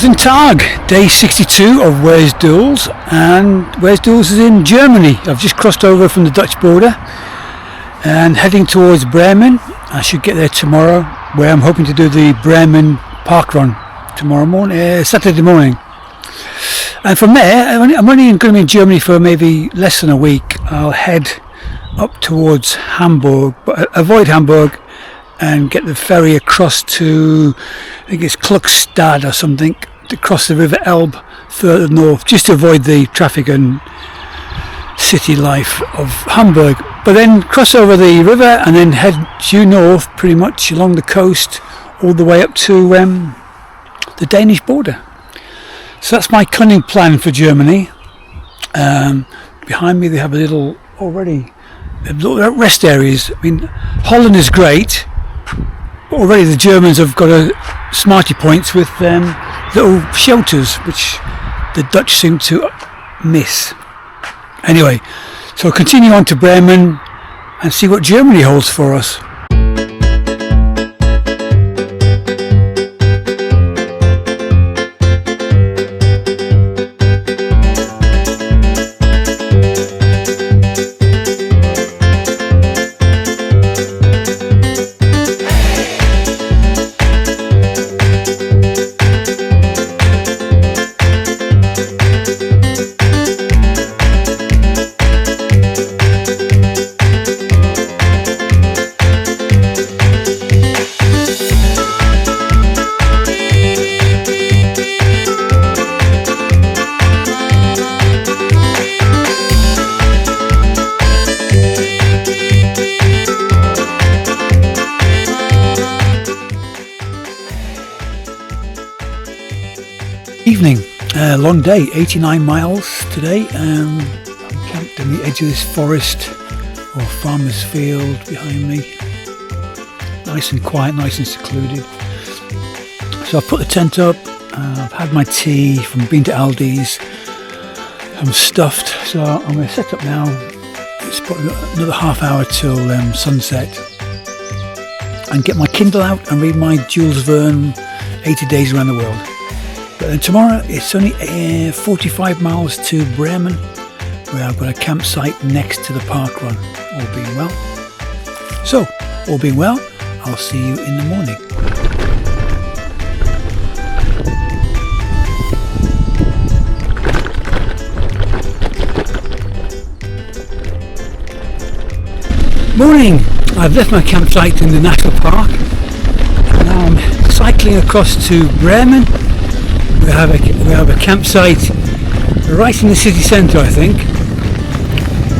Guten Tag, day 62 of Where's Duels, and Where's Duels is in Germany. I've just crossed over from the Dutch border and heading towards Bremen. I should get there tomorrow, where I'm hoping to do the Bremen parkrun tomorrow morning, Saturday morning. And from there, I'm only going to be in Germany for maybe less than a week. I'll head up towards Hamburg, but avoid Hamburg and get the ferry across to, I think it's Kluckstadt or something, to cross the River Elbe further north, just to avoid the traffic and city life of Hamburg. But then cross over the river and then head due north, pretty much along the coast, all the way up to the Danish border. So that's my cunning plan for Germany. Behind me they have a little rest areas. I mean, Holland is great. But already the Germans have got a smarty points with little shelters, which the Dutch seem to miss. Anyway, so I'll continue on to Bremen and see what Germany holds for us. Evening, long day, 89 miles today. I'm camped on the edge of this forest or farmer's field behind me. Nice and quiet, nice and secluded. So I've put the tent up, I've had my tea from being to Aldi's. I'm stuffed, so I'm going to set up now. It's probably another half hour till sunset. And get my Kindle out and read my Jules Verne 80 Days Around the World. But then tomorrow it's only 45 miles to Bremen, where I've got a campsite next to the parkrun, all being well. So, all being well, I'll see you in the morning. Morning! I've left my campsite in the national park and now I'm cycling across to Bremen. We have a campsite right in the city centre, I think.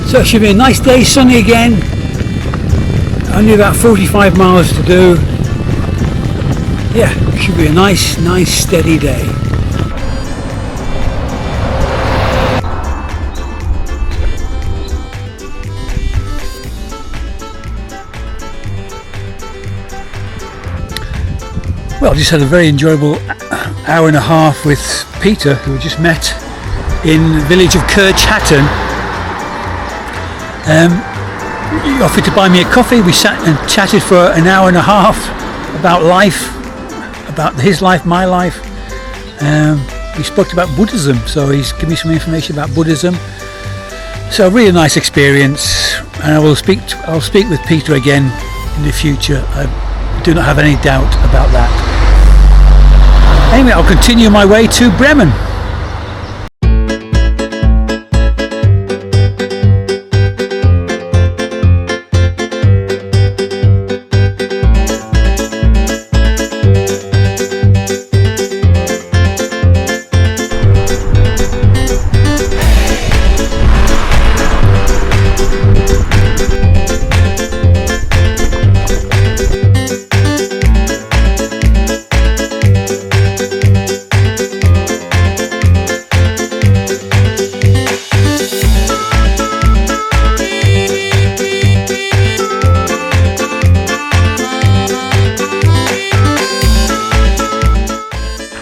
So it should be a nice day, sunny again. Only about 45 miles to do. Yeah, it should be a nice steady day. Well, I just had a very enjoyable hour and a half with Peter, who we just met in the village of Kirchhatten. He offered to buy me a coffee. We sat and chatted for an hour and a half about life, about his life, my life. We spoke about Buddhism, so he's given me some information about Buddhism. So a really nice experience, and I'll speak with Peter again in the future. I do not have any doubt about that. Anyway, I'll continue my way to Bremen.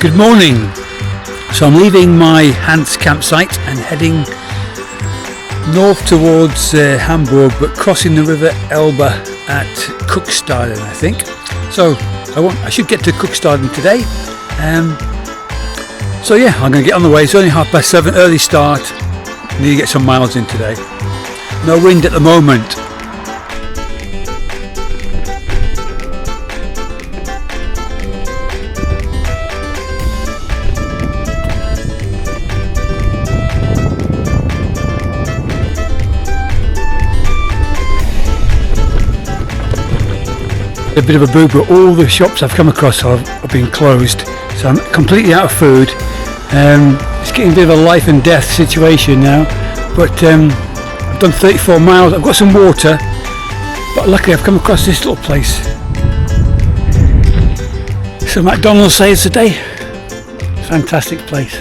Good morning. So I'm leaving my Hans campsite and heading north towards Hamburg, but crossing the River Elbe at Kluckstadt, I think. So I should get to Kluckstadt today. So yeah, I'm going to get on the way. It's only 7:30, early start. Need to get some miles in today. No wind at the moment. A bit of a boo, but all the shops I've come across have been closed, so I'm completely out of food. It's getting a bit of a life and death situation now, but I've done 34 miles. I've got some water, but luckily I've come across this little place. So McDonald's says today, fantastic place.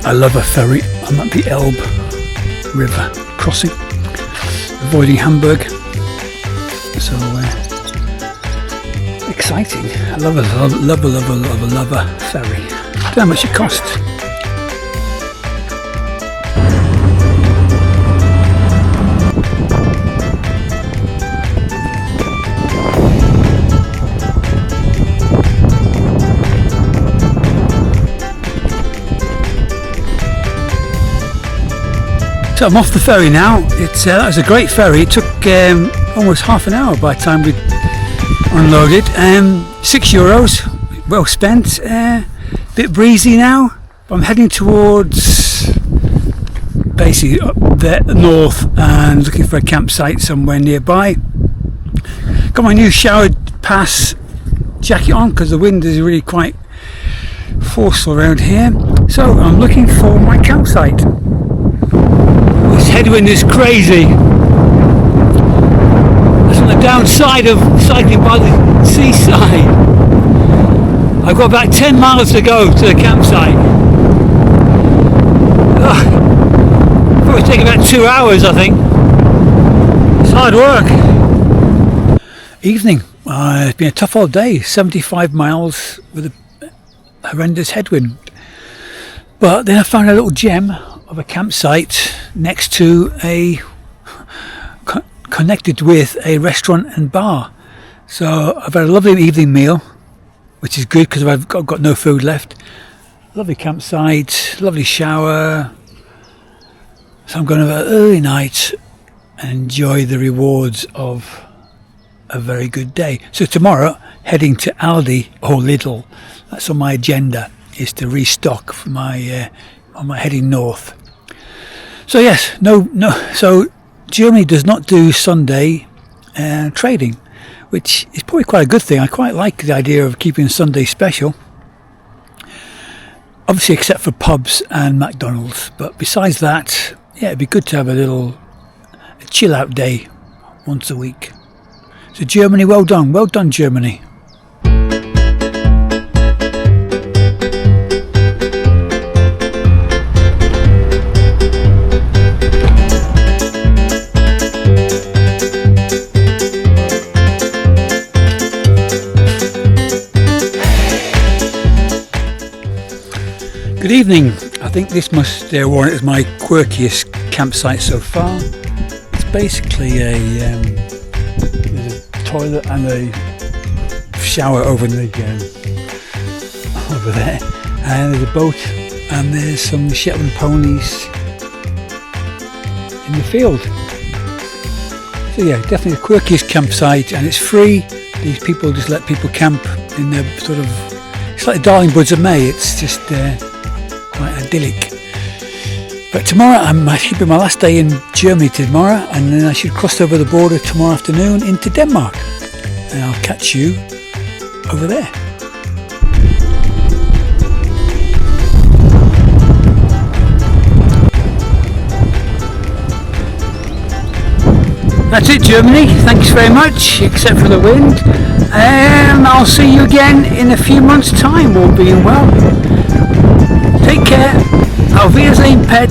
I love a ferry. I'm at the Elbe River crossing, avoiding Hamburg. So exciting. I love a ferry. I don't know how much it costs. So I'm off the ferry now. That was a great ferry. It took almost half an hour by the time we unloaded. €6, well spent. Bit breezy now. I'm heading towards basically up the north and looking for a campsite somewhere nearby. Got my new showered pass jacket on because the wind is really quite forceful around here. So I'm looking for my campsite. This headwind is crazy. That's on the downside of cycling by the seaside. I've got about 10 miles to go to the campsite. Probably take about 2 hours, I think. It's hard work. Evening. It's been a tough old day. 75 miles with a horrendous headwind. But then I found a little gem of a campsite next to connected with a restaurant and bar. So I've had a lovely evening meal, which is good because I've got no food left. Lovely campsite, lovely shower. So I'm going to have an early night and enjoy the rewards of a very good day. So tomorrow, heading to Aldi or Lidl. That's on my agenda, is to restock for my on my heading north. So yes, so Germany does not do Sunday trading, which is probably quite a good thing. I quite like the idea of keeping Sunday special. Obviously except for pubs and McDonald's, but besides that, yeah, it'd be good to have a chill out day once a week. So Germany, well done Germany. Good evening. I think this must warrant as my quirkiest campsite so far. It's basically there's a toilet and a shower over there, and there's a boat, and there's some Shetland ponies in the field. So yeah, definitely the quirkiest campsite, and it's free. These people just let people camp in their sort of, it's like the Darling Woods of May. It's just quite idyllic. But tomorrow I should be my last day in Germany tomorrow, and then I should cross over the border tomorrow afternoon into Denmark, and I'll catch you over there. That's it, Germany. Thanks very much, except for the wind. I'll see you again in a few months' time, all being well. Take care. Auf Wiedersehen, Pet.